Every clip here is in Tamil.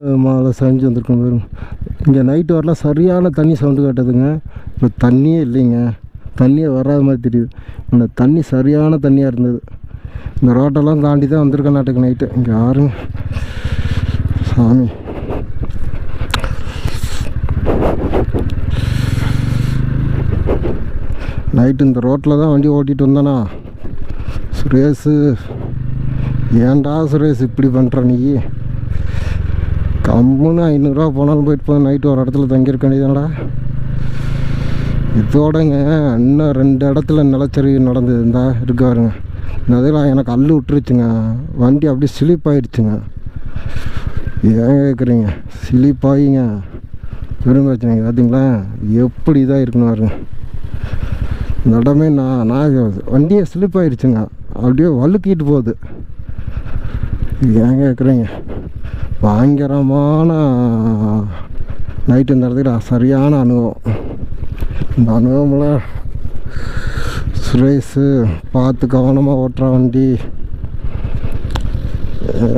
மாலை செஞ்சு வந்திருக்கோம் பாருங்க. இங்கே நைட்டு வரலாம் சரியான தண்ணி சவுண்டு காட்டுதுங்க. இப்போ தண்ணியே இல்லைங்க, தண்ணியே வராத மாதிரி தெரியுது. இந்த தண்ணி சரியான தண்ணியாக இருந்தது. இந்த ரோட்டெல்லாம் தாண்டி தான் வந்திருக்கேன் நாட்டுக்கு நைட்டு. இங்கே யாருங்க சாமி. நைட்டு இந்த ரோட்டில் தான் வண்டி ஓட்டிகிட்டு வந்தானா. சுரேஷு, ஏன்டா சுரேஷ் இப்படி பண்ணுற நீ? கம்முன்னு 500 போனாலும் போயிட்டு போதும், நைட்டு ஒரு இடத்துல தங்கியிருக்க வேண்டியதானடா. இதோடங்க இன்னும் 2 இடத்துல நிலச்சரிவு நடந்தது. இருந்தா இருக்காருங்க. இந்த இதில் எனக்கு அள்ளு விட்டுருச்சுங்க. வண்டி அப்படியே ஸ்லிப் ஆகிடுச்சுங்க. ஏன் கேட்குறீங்க? ஸ்லிப் ஆகிங்க பெரும் பிரச்சனைங்க. பார்த்தீங்களா எப்படி இதாக இருக்குன்னு பாருங்க. இந்த இடமே நான் வண்டியை ஸ்லிப் ஆகிடுச்சுங்க. அப்படியே வழுக்கிட்டு போகுது. ஏன் கேட்குறீங்க? பயங்கரமான நைட்டு இந்த இடத்துல சரியான அனுபவம். இந்த அனுபவமில் சுரேஷு பார்த்து கவனமாக ஓட்டுற வண்டி.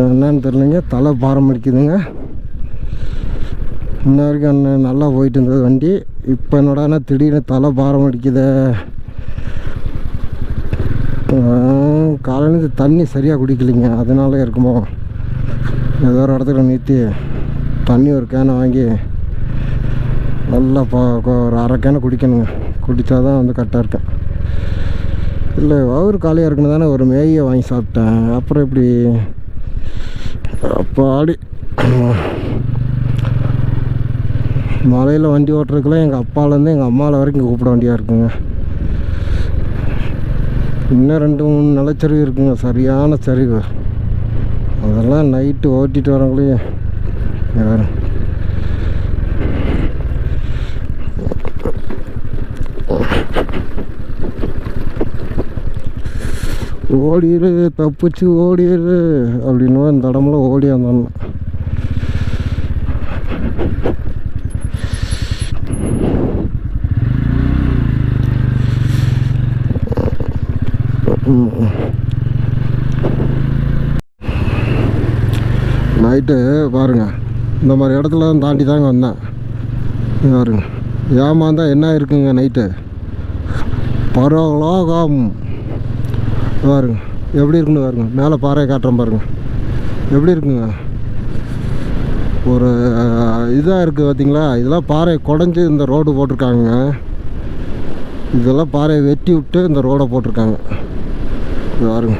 என்னன்னு தெரியலைங்க, தலை பாரம் அடிக்குதுங்க. இன்ன வரைக்கும் நல்லா போயிட்டு இருந்தது வண்டி. இப்போ என்னடானா திடீர்னு தலை பாரம் அடிக்குது. காலையிலேருந்து தண்ணி சரியாக குடிக்கலைங்க, அதனால இருக்குமோ. ஏதோ ஒரு இடத்துல நிறுத்தி தண்ணி ஒரு கேனை வாங்கி நல்லா ஒரு அரை கேனை குடிக்கணுங்க. குடித்தா தான் வந்து கரெக்டாக இருக்கேன். இல்லை வயிறு காலியாக இருக்குன்னு தானே ஒரு மேயை வாங்கி சாப்பிட்டேன். அப்புறம் இப்படி அப்பாடி மலையில் வண்டி ஓட்டுறதுக்குலாம் எங்கள் அப்பாலேருந்து எங்கள் அம்மாவில் வரைக்கும் கூப்பிட வண்டியாக இருக்குங்க. இன்னும் 2-3 நிலச்சரிவு இருக்குங்க, சரியான சரிவு. அதெல்லாம் நைட்டு ஓட்டிகிட்டு வரவங்களே யார் ஓடிடு, தப்பிச்சு ஓடிடு அப்படின்னு இந்த இடம்ல ஓடி வந்தோம். நைட்டு பாருங்கள், இந்த மாதிரி இடத்துல தான் தாண்டி தாங்க வந்தேன். பாருங்க ஏமாந்தா என்ன இருக்குங்க. நைட்டு பரவலோகம் பாருங்க எப்படி இருக்குன்னு பாருங்க. மேலே பாறையை காட்டுறேன் பாருங்க எப்படி இருக்குங்க. ஒரு இதாக இருக்குது பார்த்தீங்களா. இதெல்லாம் பாறையை குடஞ்சி இந்த ரோடு போட்டிருக்காங்க. இதெல்லாம் பாறையை வெட்டி விட்டு இந்த ரோடை போட்டிருக்காங்க பாருங்க.